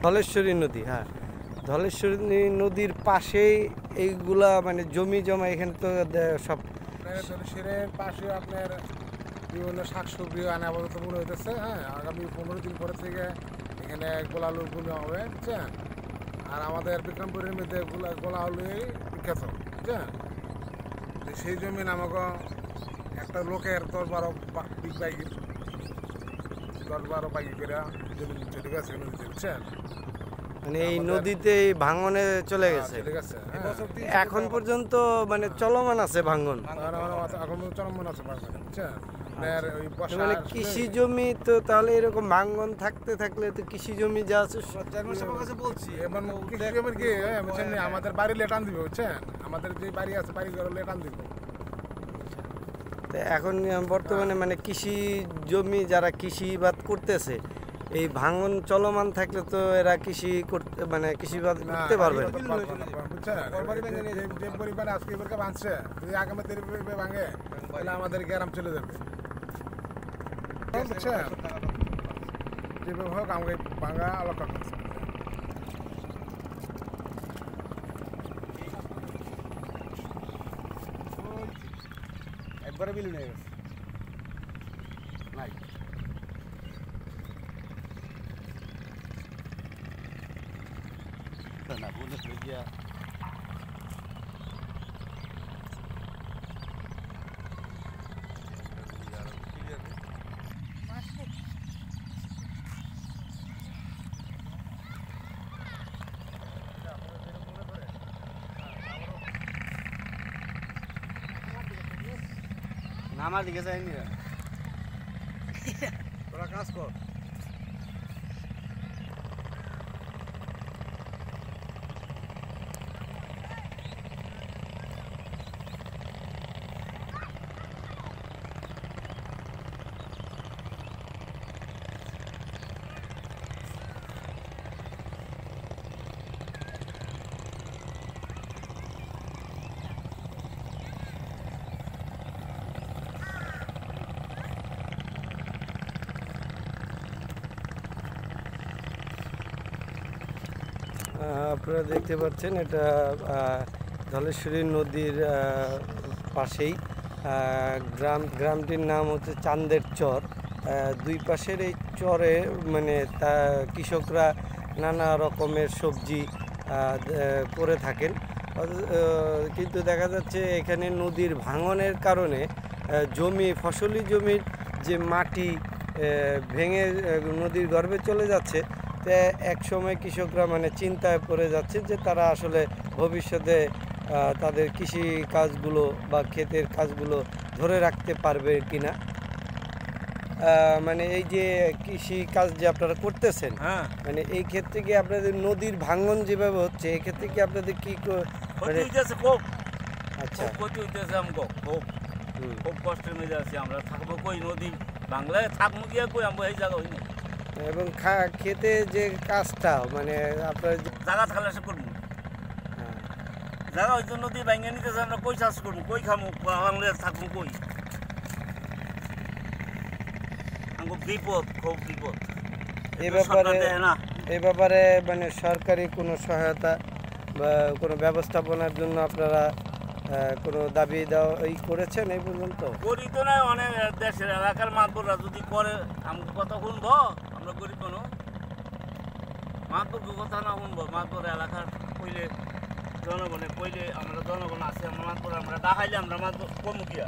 ধলেশ্বরী নদী, হ্যাঁ, ধলেশ্বরী নদীর পাশেই এইগুলা মানে জমি জমা এখানে তো সব ধলেশ্বরের পাশে আপনার বিভিন্ন শাকসবজি আনাবাদ মনে হইতেছে। হ্যাঁ, আগামী 15 দিন পরে থেকে এখানে গোলা আলুর বুনি হবে, বুঝছেন। আর আমাদের বিক্রমপুরের মধ্যে গোলা আলুই বিখ্যাত, বুঝছেন। সেই জমি আমাকে একটা লোকের 10-12 বিগ বাইক 10-12 বাইক করে জমি চলে গেছে নদীতে, বুঝছেন। মানে এই নদীতে ভাঙনে চলে গেছে। এখন পর্যন্ত মানে চলমান আছে ভাঙন, এখন চলমান আছে ভাঙন, বুঝছেন। মানে কৃষি জমি তো তাহলে এরকম ভাঙন থাকতে থাকলে তো কৃষি জমি যা আছে বলছি কি বুঝছেন, আমাদের বাড়ি লেটান দিবে, বুঝছেন। আমাদের যে বাড়ি আছে বাড়ি ঘরে লেটান দিব। এখন বর্তমানে মানে কৃষি জমি যারা কৃষিবাদ করতেছে, এই ভাঙন চলমান থাকলে তো এরা কৃষি করতে মানে কৃষিবাদ করতে পারবে না, যে পরিমাণে আজকে এবারকে ভাঙছে, যদি আগামী ভাঙে তাহলে আমাদের গ্রাম চলে যাবে, বুঝছেন। যেভাবে হোক আমাকে ভাঙা আলাদা করছে। একবারে বিলীন হয়ে গেছে নাই। না বুঝে গিয়া আমার দিকে যায়নি, তোরা কাজ কর। আপনারা দেখতে পাচ্ছেন এটা ধলেশ্বরী নদীর পাশেই গ্রামটির নাম হচ্ছে চান্দের চর। দুই পাশের এই চরে মানে কৃষকরা নানা রকমের সবজি করে থাকেন, কিন্তু দেখা যাচ্ছে এখানে নদীর ভাঙনের কারণে ফসলি জমির যে মাটি ভেঙে নদীর গর্ভে চলে যাচ্ছে। এক সময় কৃষকরা মানে চিন্তায় পড়ে যাচ্ছে যে তারা আসলে ভবিষ্যতে তাদের কৃষি কাজগুলো বা ক্ষেতের কাজগুলো ধরে রাখতে পারবে কিনা। মানে এই যে কৃষি কাজ যে আপনারা করতেছেন, হ্যাঁ, মানে এই ক্ষেত্রে কি আপনাদের নদীর ভাঙন যেভাবে হচ্ছে এই ক্ষেত্রে কি আপনাদের কি মানে খুব আচ্ছা ক্ষতি হইতেছে, আমাকে খুব কষ্টের মধ্যে আছি আমরা। থাকবো কই নদী বাংলায় থাকবো গিয়া কই আমরা এই জায়গা হইনি। এবং খেতে যে কাজটা মানে আপনার জায়গা থাকলে সে করবো, জায়গা ওই জন্য নদী ভাঙিয়ে নিতেছে, আমরা কই চাষ করবো, কই খামো, বাংলায় থাকবো কই। আমাকে বিপদ, খুব বিপদ। এ ব্যাপারে মানে সরকারি কোনো সহায়তা বা কোনো ব্যবস্থাপনার জন্য আপনারা কোনো দাবি দেওয়া করেছেন এই পর্যন্ত? করি তো না, অনেক দেশের এলাকার মাতবররা যদি করে আমাকে কথা শুনবো, আমরা গরিব কোনো মাতবরকে কথা না শুনবো। মাতবর এলাকার কইলে জনগণে কইলে আমরা জনগণ আছে, আমরা মাতবর আমরা ডাকাইলে আমরা মাতবর কমুকিয়া